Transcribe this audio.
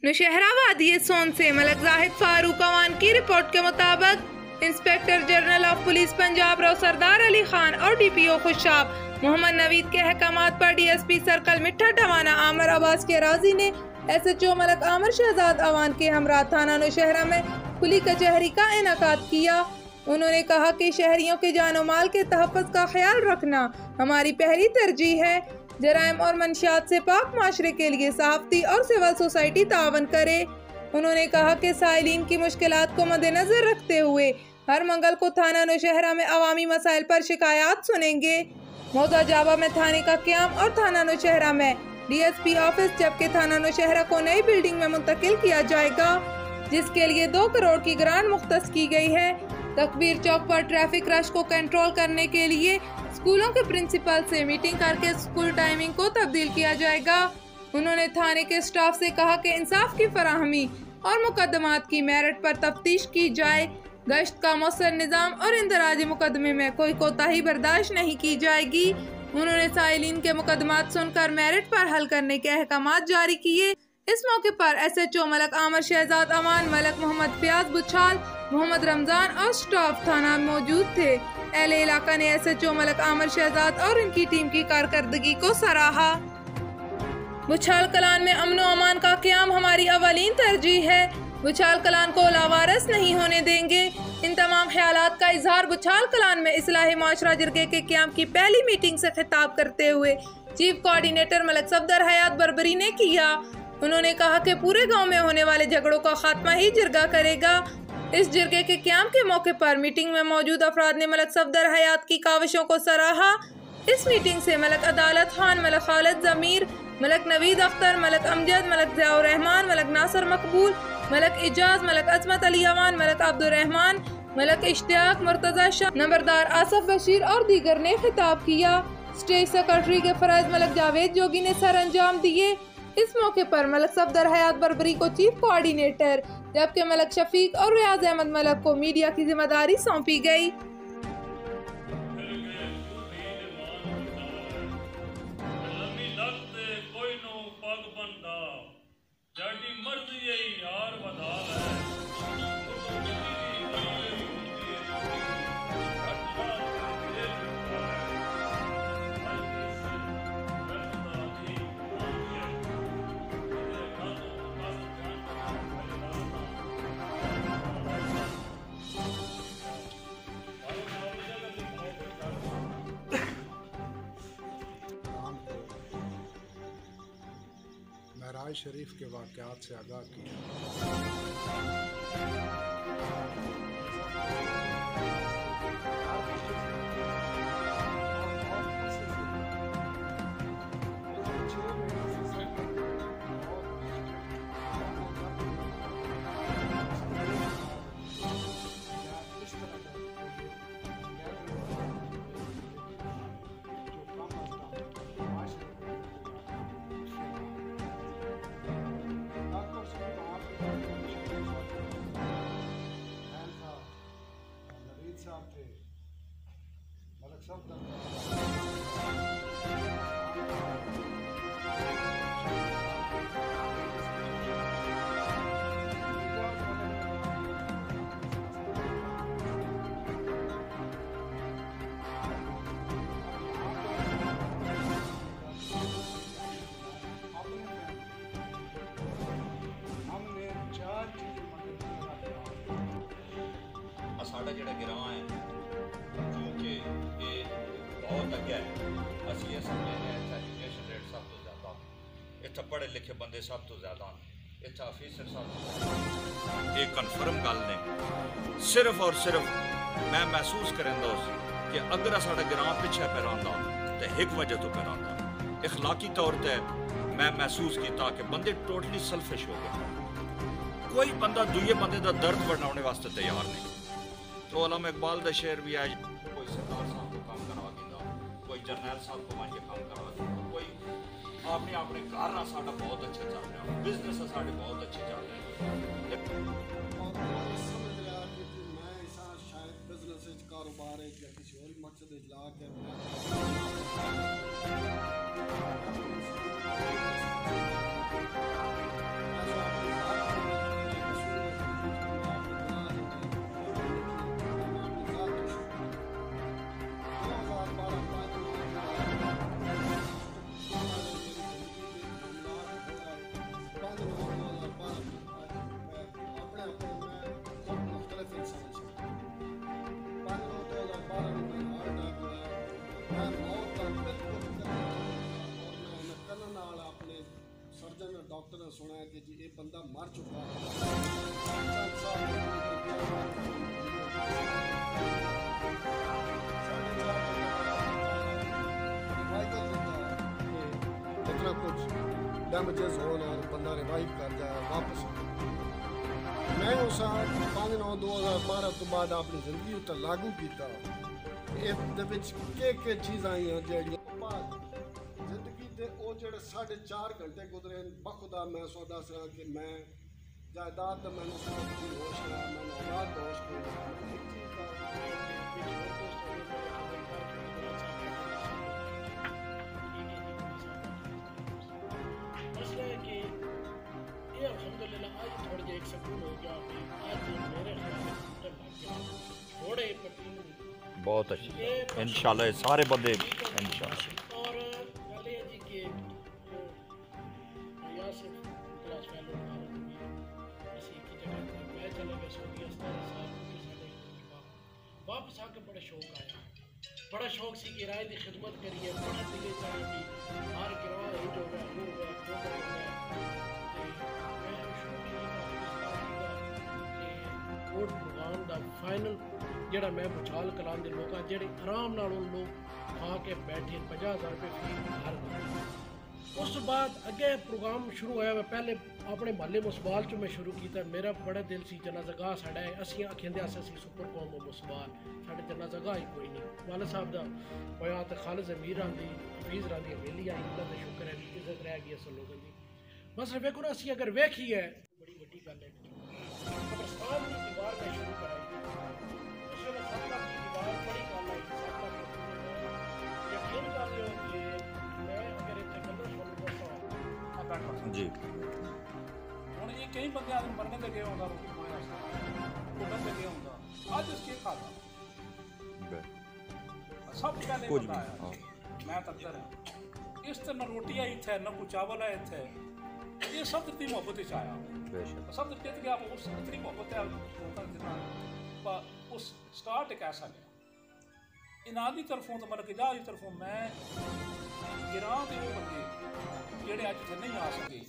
نوشہرہ وادی سون سے ملک زاہد فاروق اوان کی رپورٹ کے مطابق inspector general of police Punjab رو سردار علی خان اور ڈی پی او خوشاب محمد نوید کے احکامات پر ڈی ایس پی سرکل مٹھا ٹوانا عامر عباس کے راضی نے ایس ایچ او ملک عامر شہزاد اوان کے ہمراہ تھانہ نوشہرہ میں کھلی کچہری کا انعقاد کیا۔ انہوں نے کہا کہ شہریوں کے جان و مال کے تحفظ کا خیال رکھنا ہماری پہلی ترجیح ہے۔ جرائم اور منشیات سے پاک معاشرے کے لیے صحافتی اور سول سوسائٹی تعاون کرے۔ انہوں نے کہا کہ سائلین کی مشکلات کو مد نظر رکھتے ہوئے ہر منگل کو تھانہ نوشہرہ میں عوامی مسائل پر شکایات سنیں گے۔ موضوع جابہ میں تھانے کا قیام اور تھانہ نوشہرہ میں ڈی ایس پی آفس جبکہ تھانہ نوشہرہ کو نئی بلڈنگ میں منتقل کیا جائے گا، جس کے لیے 2 کروڑ کی گرانٹ مختص کی گئی ہے۔ تکبیر چوک پر ٹریفک رش کو کنٹرول کرنے کے لیے اسکولوں کے پرنسپل سے میٹنگ کر کے اسکول ٹائمنگ کو تبدیل کیا جائے گا۔ انہوں نے تھانے کے اسٹاف سے کہا کہ انصاف کی فراہمی اور مقدمات کی میرٹ پر تفتیش کی جائے، گشت کا مؤثر نظام اور اندراج مقدمے میں کوئی کوتاہی برداشت نہیں کی جائے گی۔ انہوں نے سائلین کے مقدمات سن کر میرٹ پر حل کرنے کے احکامات جاری کیے۔ اس موقع پر ایس ایچ او ملک عامر شہزاد اوان، ملک محمد فیاض بچھال، محمد رمضان اور سٹاف تھانہ موجود تھے۔ اہل علاقہ نے ایس ایچ او ملک عامر شہزاد اور ان کی ٹیم کی کارکردگی کو سراہا۔ بچھال کلان میں امن و امان کا قیام ہماری اولین ترجیح ہے۔ بچھال کلان کو لاوارث نہیں ہونے دیں گے۔ ان تمام خیالات کا اظہار بچھال کلان میں اصلاح معاشرہ جرگے کے قیام کی پہلی میٹنگ سے خطاب کرتے ہوئے چیف کوارڈینیٹر ملک صفدر حیات بربری نے کیا۔ انہوں نے کہا کہ پورے گاؤں میں ہونے والے جھگڑوں کا خاتمہ ہی جرگہ کرے گا۔ اس جرگے کے قیام کے موقع پر میٹنگ میں موجود افراد نے ملک صفدر حیات کی کاوشوں کو سراہا۔ اس میٹنگ سے ملک عدالت خان، ملک خالد ضمیر، ملک نوید اختر، ملک امجد، ملک ضیاء الرحمان، ملک ناصر مقبول، ملک اعجاز، ملک عظمت علی اوان، ملک عبد الرحمان، ملک اشتیاق، مرتضی شاہ، نمبردار آصف بشیر اور دیگر نے خطاب کیا۔ اسٹیج سیکرٹری کے فرائض ملک جاوید جوگی نے سر انجام دیے۔ اس موقع پر ملک صفدر حیات بربری کو چیف کوارڈینیٹر جبکہ ملک شفیق اور ریاض احمد ملک کو میڈیا کی ذمہ داری سونپی گئی۔ معراج شریف کے واقعات سے آگاہ کیا۔ ساڈا جڑا گراں ہے کیونکہ یہ بہت اگے ہے، اسی سمجھے ہیں ایجوکیشن ریٹ سب تو زیادہ، اتنے پڑھے لکھے بندے سب تو زیادہ، اتنے آفیسر سب تو زیادہ۔ یہ کنفرم گل نے صرف اور صرف میں محسوس کریں کہ اگر ساڈا گراں پیچھے پہ رہندا تو ایک وجہ تو پہ رہندا، اخلاقی طور تے میں محسوس کیتا کہ بندے ٹوٹلی سیلفش ہو گئے، کوئی بندہ دوسرے بندے دا درد بڑھانے واسطے تیار نہیں۔ تو علامہ اقبال دا شعر بھی آئے، کوئی سردار صاحب کو کام کروا دیتا، کوئی جرنیل صاحب کو وہاں کام کروا دیتا، کوئی اپنے گھر ساڈا بہت اچھا چل رہا، بزنس ساڈے بہت اچھے چل رہے ہیں۔ شاید بزنس کاروبار یا کسی اور مقصد لا کے ਡੈਮੇਜਸ ਹੋਣ ਔਰ ਬੰਦਾ ਰਿਵਾਈਵ ਕਰ ਜਾਏ ਵਾਪਸ। ਮੈਂ ਉਸ 5/9/2012 ਤੋਂ ਬਾਅਦ ਆਪਣੀ ਜ਼ਿੰਦਗੀ ਉੱਤੇ ਲਾਗੂ ਕੀਤਾ। ਇਹਦੇ ਵਿੱਚ ਕਿ ਚੀਜ਼ਾਂ ਆਈਆਂ ਜਿਹੜੀਆਂ ਜ਼ਿੰਦਗੀ ਦੇ ਉਹ ਜਿਹੜੇ 4.5 ਘੰਟੇ ਗੁਜ਼ਰੇ ਬਖੁਦਾ ਮੈਂ ਸੋ ਦੱਸ ਰਿਹਾ ਕਿ ਮੈਂ ਜਾਇਦਾਦ ਦਾ ਮੈਨੂੰ ਕੋਈ ਹੋਸ਼ ਹੈ, ਮੈਨੂੰ ਔਲਾਦ ਦਾ ਹੋਸ਼ ਕੋਈ ਨਹੀਂ। مسئلہ ہے کہ یہ الحمدللہ آج تھوڑا جا ایک سکون ہو گیا کہ آج میرے خیال تھوڑے پٹین بہت اچھی انشاءاللہ سارے بندے انشاءاللہ۔ اور گل یہ جی کہ یاسر کلاس فیلو اسی کی جگہ میں چلے گئے سعودی 17 سال واپس آ کے بڑا شوق آیا، بڑا شوق سی کہ رائے دی خدمت کریے، بڑا دلے چاہے بھی ہر گراہ ہی جو ہے وہ ہے جو کوٹ پروگرام دا فائنل جڑا میں بچال کلان دے لوگ جڑے آرام نال ان لوگ کھا کے بیٹھے 50,000 روپے فی ہر اس بعد اگے پروگرام شروع ہوا۔ میں پہلے اپنے محلے مصبال چ میں شروع کیتا، میرا بڑا دل سی جنازہ گاہ ساڈا ہے، اسی آکھیندے اسی سپر قوم مصبال، ساڈے جنازہ گاہ ہی کوئی نہیں۔ والد صاحب دا ہویا تے خالد ضمیر راندی حفیظ راندی حویلی آئی، اللہ دا شکر ہے عزت رہ گئی اصل لوگوں دی۔ بس ویکھو نا اسی اگر ویکھی ہے بڑی وڈی گل ہے۔ قبرستان کی دیوار میں شروع کرائی، اس ویلے 7 لاکھ کی دیوار بڑی گل آئی، 7 لاکھ یقین کر لو کہ میں اگر اتنے کلر جی ہوں یہ کئی بندے آدمی مرنے لگے ہوگا روٹی کھانے واسطے لگے ہوگا اج اس کے کھاتا سب پہلے بندہ آیا میں تکر ہے اس طرح نہ روٹی آئی تھے نہ کوئی چاول آئے تھے، یہ سب اتنی محبت آیا سب کہتے گیا اس اتنی محبت ہے اس سٹارٹ ایک ایسا لیا انہاں دی طرفوں تو مطلب کہ جا دی طرفوں میں گراں دے بندے جڑے اج نہیں آ سکے